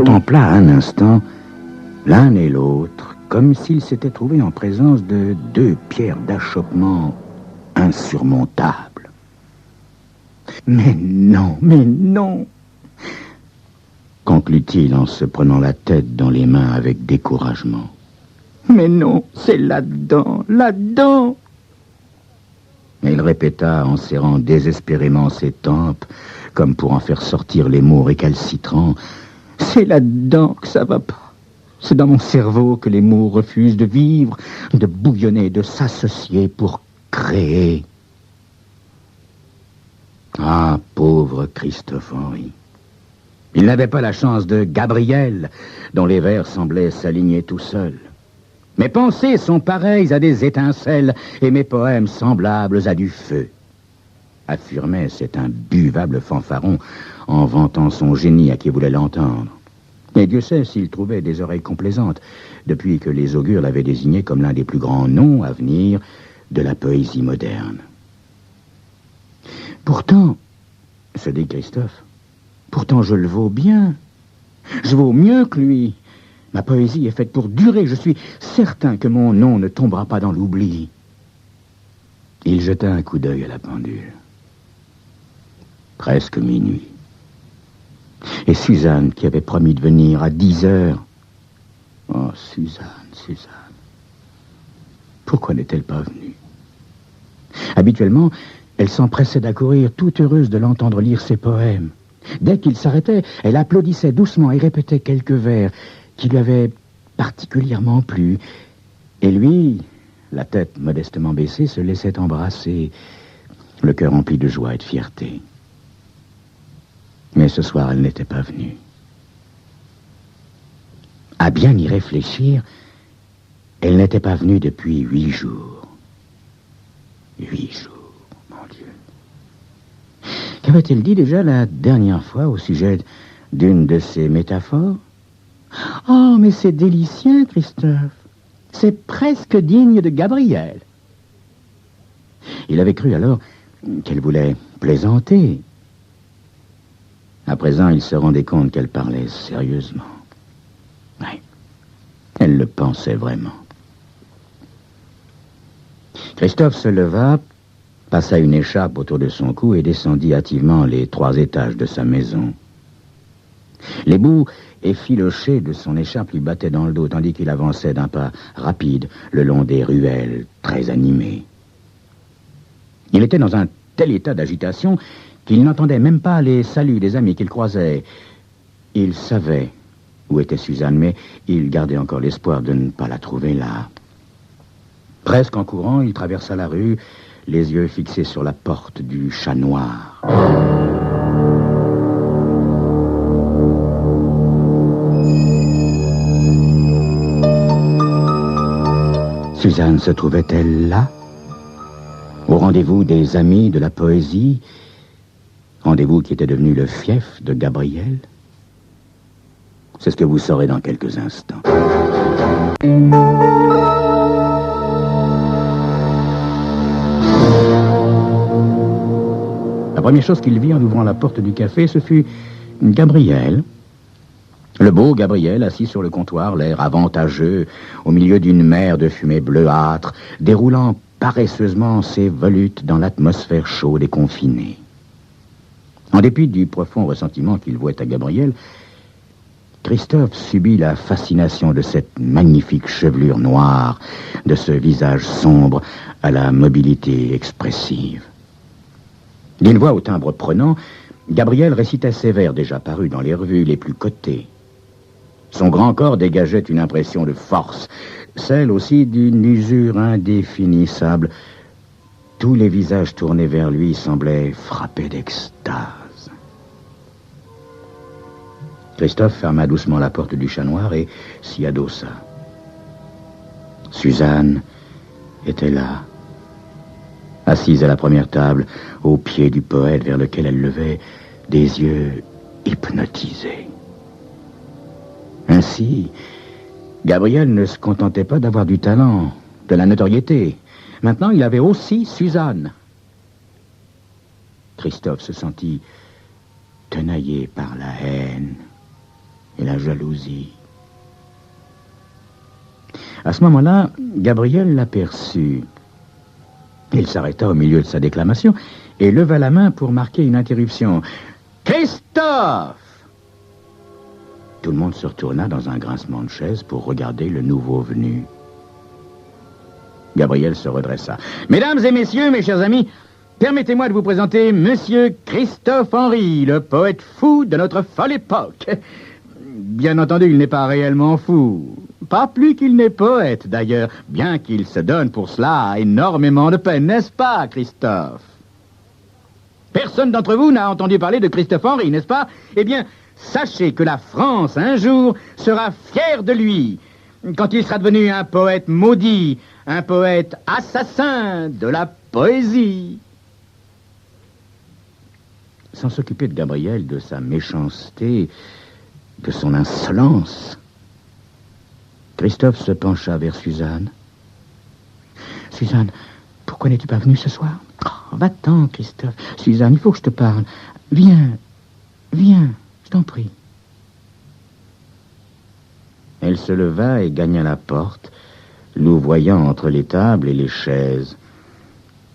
contempla un instant l'un et l'autre, comme s'ils s'étaient trouvés en présence de deux pierres d'achoppement insurmontables. Mais non, conclut-il en se prenant la tête dans les mains avec découragement. Mais non, c'est là-dedans. Et il répéta en serrant désespérément ses tempes, comme pour en faire sortir les mots récalcitrants. C'est là-dedans que ça va pas. C'est dans mon cerveau que les mots refusent de vivre, de bouillonner, de s'associer pour créer. Ah, pauvre Christophe Henry. Il n'avait pas la chance de Gabriel, dont les vers semblaient s'aligner tout seuls. Mes pensées sont pareilles à des étincelles et mes poèmes semblables à du feu, affirmait cet imbuvable fanfaron en vantant son génie à qui voulait l'entendre. Et Dieu sait s'il trouvait des oreilles complaisantes depuis que les augures l'avaient désigné comme l'un des plus grands noms à venir de la poésie moderne. Pourtant, se dit Christophe, pourtant je le vaux bien. Je vaux mieux que lui. Ma poésie est faite pour durer. Je suis certain que mon nom ne tombera pas dans l'oubli. Il jeta un coup d'œil à la pendule. Presque minuit. Et Suzanne, qui avait promis de venir à 10 heures. Oh, Suzanne. Pourquoi n'est-elle pas venue? Habituellement, elle s'empressait d'accourir, toute heureuse de l'entendre lire ses poèmes. Dès qu'il s'arrêtait, elle applaudissait doucement et répétait quelques vers qui lui avaient particulièrement plu. Et lui, la tête modestement baissée, se laissait embrasser, le cœur rempli de joie et de fierté. Mais ce soir, elle n'était pas venue. À bien y réfléchir, elle n'était pas venue depuis 8 jours. 8 jours, mon Dieu. Qu'avait-elle dit déjà la dernière fois au sujet d'une de ses métaphores? Oh, mais c'est délicieux, Christophe. C'est presque digne de Gabriel. Il avait cru alors qu'elle voulait plaisanter. À présent, il se rendait compte qu'elle parlait sérieusement. Oui, elle le pensait vraiment. Christophe se leva, passa une écharpe autour de son cou et descendit hâtivement les 3 étages de sa maison. Les bouts effilochés de son écharpe lui battaient dans le dos, tandis qu'il avançait d'un pas rapide le long des ruelles très animées. Il était dans un tel état d'agitation qu'il n'entendait même pas les saluts des amis qu'il croisait. Il savait où était Suzanne, mais il gardait encore l'espoir de ne pas la trouver là. Presque en courant, il traversa la rue, les yeux fixés sur la porte du Chat Noir. Suzanne se trouvait-elle là, au rendez-vous des amis de la poésie, rendez-vous qui était devenu le fief de Gabriel? C'est ce que vous saurez dans quelques instants. La première chose qu'il vit en ouvrant la porte du café, ce fut Gabriel. Le beau Gabriel, assis sur le comptoir, l'air avantageux, au milieu d'une mer de fumée bleuâtre, déroulant paresseusement ses volutes dans l'atmosphère chaude et confinée. En dépit du profond ressentiment qu'il vouait à Gabriel, Christophe subit la fascination de cette magnifique chevelure noire, de ce visage sombre à la mobilité expressive. D'une voix au timbre prenant, Gabriel récitait ses vers déjà parus dans les revues les plus cotées. Son grand corps dégageait une impression de force, celle aussi d'une usure indéfinissable. Tous les visages tournés vers lui semblaient frappés d'extase. Christophe ferma doucement la porte du Chat Noir et s'y adossa. Suzanne était là, assise à la première table, au pied du poète vers lequel elle levait des yeux hypnotisés. Ainsi, Gabriel ne se contentait pas d'avoir du talent, de la notoriété. Maintenant, il avait aussi Suzanne. Christophe se sentit tenaillé par la haine, et la jalousie. À ce moment-là, Gabriel l'aperçut. Il s'arrêta au milieu de sa déclamation et leva la main pour marquer une interruption. « Christophe !» Tout le monde se retourna dans un grincement de chaise pour regarder le nouveau venu. Gabriel se redressa. « Mesdames et messieurs, mes chers amis, permettez-moi de vous présenter Monsieur Christophe Henry, le poète fou de notre folle époque. Bien entendu, il n'est pas réellement fou. Pas plus qu'il n'est poète, d'ailleurs, bien qu'il se donne pour cela énormément de peine, n'est-ce pas, Christophe? Personne d'entre vous n'a entendu parler de Christophe Henry, n'est-ce pas? Eh bien, sachez que la France, un jour, sera fière de lui, quand il sera devenu un poète maudit, un poète assassin de la poésie. » Sans s'occuper de Gabriel, de sa méchanceté, de son insolence, Christophe se pencha vers Suzanne. « Suzanne, pourquoi n'es-tu pas venue ce soir? Oh, va-t'en, Christophe. Suzanne, il faut que je te parle. Viens, viens, je t'en prie. » Elle se leva et gagna la porte, louvoyant entre les tables et les chaises.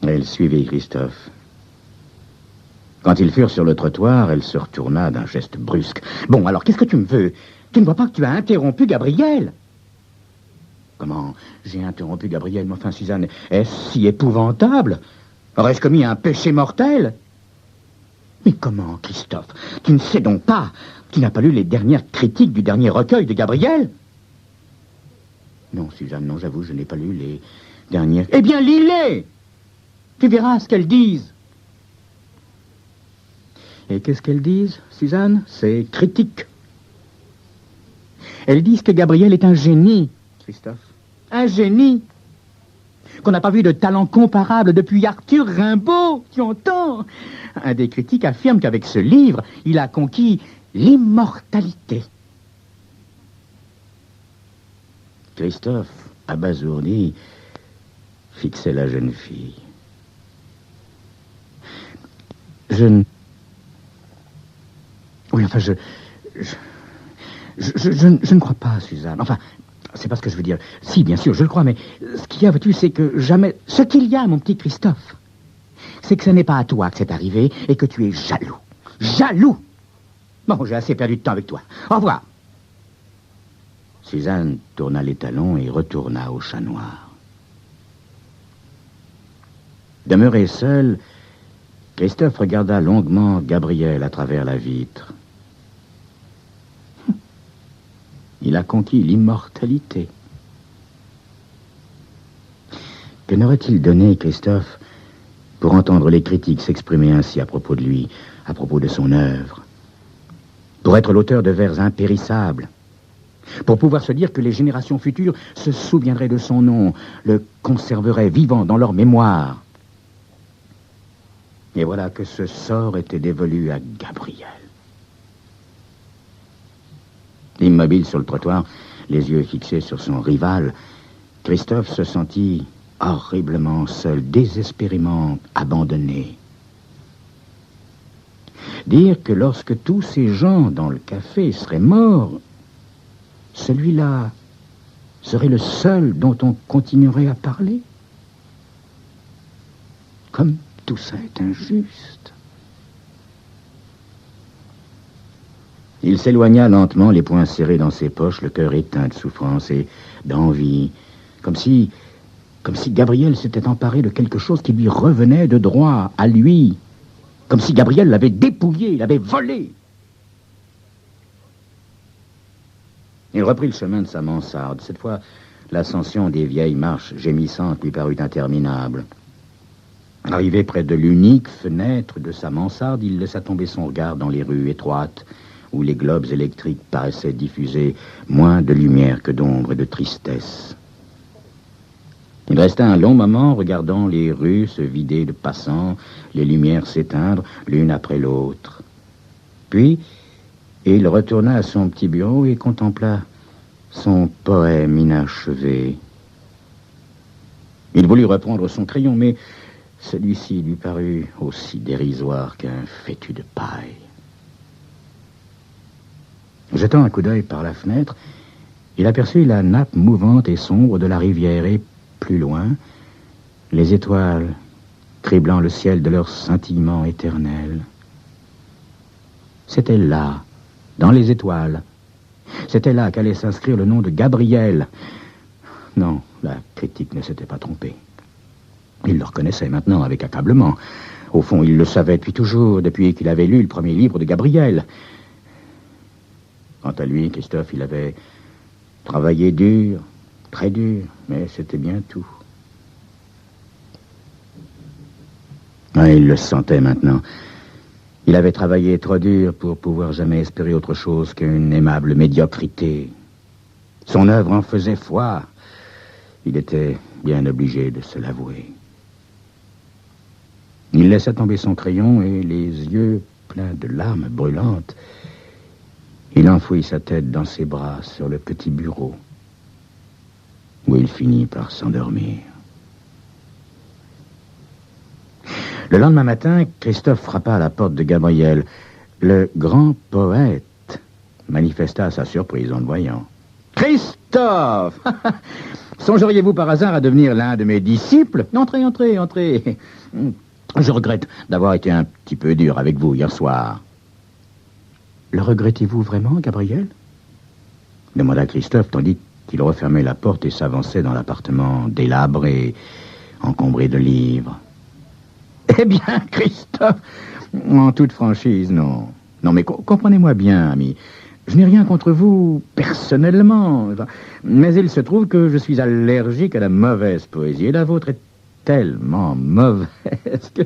Elle suivit Christophe. Quand ils furent sur le trottoir, elle se retourna d'un geste brusque. « Bon, alors, qu'est-ce que tu me veux? Tu ne vois pas que tu as interrompu Gabriel? » « Comment? J'ai interrompu Gabriel, mais enfin, Suzanne, est-ce si épouvantable? Aurais-je commis un péché mortel? » « Mais comment, Christophe? Tu ne sais donc pas? Tu n'as pas lu les dernières critiques du dernier recueil de Gabriel? » « Non, Suzanne, non, j'avoue, je n'ai pas lu les dernières... »« Eh bien, lis-les! Tu verras ce qu'elles disent. » Et qu'est-ce qu'elles disent, Suzanne? C'est critique. Elles disent que Gabriel est un génie, Christophe. Un génie. Qu'on n'a pas vu de talent comparable depuis Arthur Rimbaud, tu entends? Un des critiques affirme qu'avec ce livre, il a conquis l'immortalité. Christophe, abasourdi, fixait la jeune fille. Oui, enfin, je ne crois pas, Suzanne. Enfin, c'est pas ce que je veux dire. Si, bien sûr, je le crois, mais ce qu'il y a, vois-tu, c'est que jamais... Ce qu'il y a, mon petit Christophe, c'est que ce n'est pas à toi que c'est arrivé et que tu es jaloux. Jaloux! Bon, j'ai assez perdu de temps avec toi. Au revoir. Suzanne tourna les talons et retourna au chat noir. Demeuré seul, Christophe regarda longuement Gabriel à travers la vitre. Il a conquis l'immortalité. Que n'aurait-il donné, Christophe, pour entendre les critiques s'exprimer ainsi à propos de lui, à propos de son œuvre, pour être l'auteur de vers impérissables, pour pouvoir se dire que les générations futures se souviendraient de son nom, le conserveraient vivant dans leur mémoire. Et voilà que ce sort était dévolu à Gabriel. Immobile sur le trottoir, les yeux fixés sur son rival, Christophe se sentit horriblement seul, désespérément abandonné. Dire que lorsque tous ces gens dans le café seraient morts, celui-là serait le seul dont on continuerait à parler? Comme tout ça est injuste. Il s'éloigna lentement, les poings serrés dans ses poches, le cœur éteint de souffrance et d'envie, comme si Gabriel s'était emparé de quelque chose qui lui revenait de droit à lui, comme si Gabriel l'avait dépouillé, l'avait volé. Il reprit le chemin de sa mansarde. Cette fois, l'ascension des vieilles marches gémissantes lui parut interminable. Arrivé près de l'unique fenêtre de sa mansarde, il laissa tomber son regard dans les rues étroites, où les globes électriques paraissaient diffuser moins de lumière que d'ombre et de tristesse. Il resta un long moment regardant les rues se vider de passants, les lumières s'éteindre l'une après l'autre. Puis, il retourna à son petit bureau et contempla son poème inachevé. Il voulut reprendre son crayon, mais celui-ci lui parut aussi dérisoire qu'un fétu de paille. Jetant un coup d'œil par la fenêtre, il aperçut la nappe mouvante et sombre de la rivière et, plus loin, les étoiles criblant le ciel de leur scintillement éternel. C'était là, dans les étoiles. C'était là qu'allait s'inscrire le nom de Gabriel. Non, la critique ne s'était pas trompée. Il le reconnaissait maintenant avec accablement. Au fond, il le savait depuis toujours, depuis qu'il avait lu le premier livre de Gabriel. Quant à lui, Christophe, il avait travaillé dur, très dur, mais c'était bien tout. Ah, il le sentait maintenant. Il avait travaillé trop dur pour pouvoir jamais espérer autre chose qu'une aimable médiocrité. Son œuvre en faisait foi. Il était bien obligé de se l'avouer. Il laissa tomber son crayon et, les yeux pleins de larmes brûlantes, il enfouit sa tête dans ses bras sur le petit bureau, où il finit par s'endormir. Le lendemain matin, Christophe frappa à la porte de Gabriel. Le grand poète manifesta sa surprise en le voyant. « Christophe! Songeriez-vous par hasard à devenir l'un de mes disciples? Entrez, entrez, entrez. Je regrette d'avoir été un petit peu dur avec vous hier soir. » « Le regrettez-vous vraiment, Gabriel ?» demanda Christophe, tandis qu'il refermait la porte et s'avançait dans l'appartement délabré, encombré de livres. « Eh bien, Christophe, en toute franchise, non. Non, mais comprenez-moi bien, ami. Je n'ai rien contre vous personnellement, mais il se trouve que je suis allergique à la mauvaise poésie, et la vôtre est tellement mauvaise que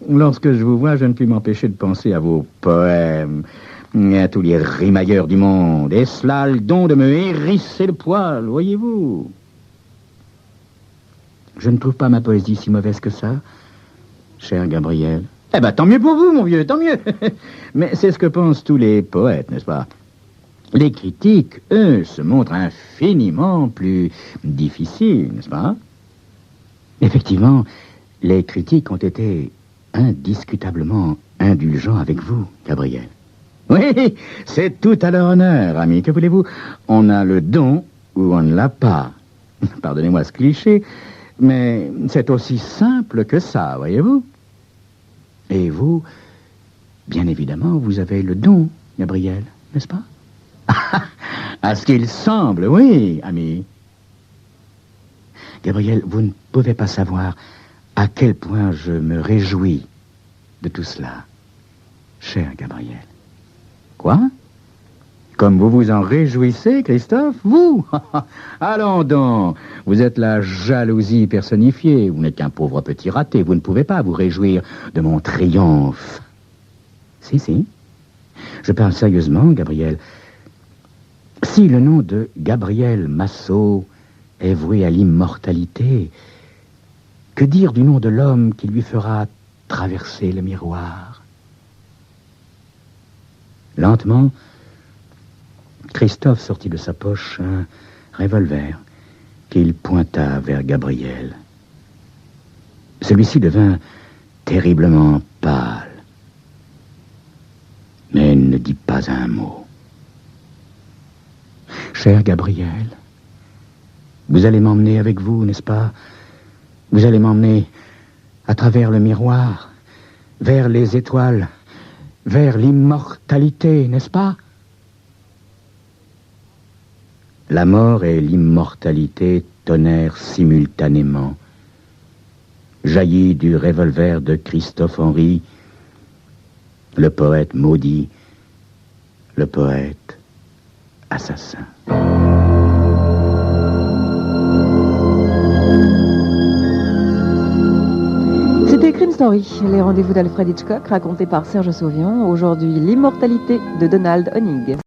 lorsque je vous vois, je ne puis m'empêcher de penser à vos poèmes et à tous les rimailleurs du monde. Et cela a le don de me hérisser le poil, voyez-vous. Je ne trouve pas ma poésie si mauvaise que ça, cher Gabriel. Eh ben, tant mieux pour vous, mon vieux, tant mieux. Mais c'est ce que pensent tous les poètes, n'est-ce pas? Les critiques, eux, se montrent infiniment plus difficiles, n'est-ce pas? Effectivement, les critiques ont été indiscutablement indulgents avec vous, Gabriel. Oui, c'est tout à leur honneur, ami. Que voulez-vous? On a le don ou on ne l'a pas. Pardonnez-moi ce cliché, mais c'est aussi simple que ça, voyez-vous? Et vous, bien évidemment, vous avez le don, Gabriel, n'est-ce pas? À ce qu'il semble, oui, ami. Gabriel, vous ne pouvez pas savoir à quel point je me réjouis de tout cela, cher Gabriel. Quoi? Comme vous vous en réjouissez, Christophe? Vous? Allons donc. Vous êtes la jalousie personnifiée. Vous n'êtes qu'un pauvre petit raté. Vous ne pouvez pas vous réjouir de mon triomphe. Si. Je parle sérieusement, Gabriel. Si le nom de Gabriel Massot est voué à l'immortalité, que dire du nom de l'homme qui lui fera traverser le miroir? Lentement, Christophe sortit de sa poche un revolver qu'il pointa vers Gabriel. Celui-ci devint terriblement pâle, mais ne dit pas un mot. « Cher Gabriel, vous allez m'emmener avec vous, n'est-ce pas? Vous allez m'emmener à travers le miroir, vers les étoiles, vers l'immortalité, n'est-ce pas? » La mort et l'immortalité tonnèrent simultanément. Jaillit du revolver de Christophe Henry, le poète maudit, le poète assassin. C'était Crime Story, les rendez-vous d'Alfred Hitchcock, racontés par Serge Sauvian. Aujourd'hui, l'immortalité de Donald Honig.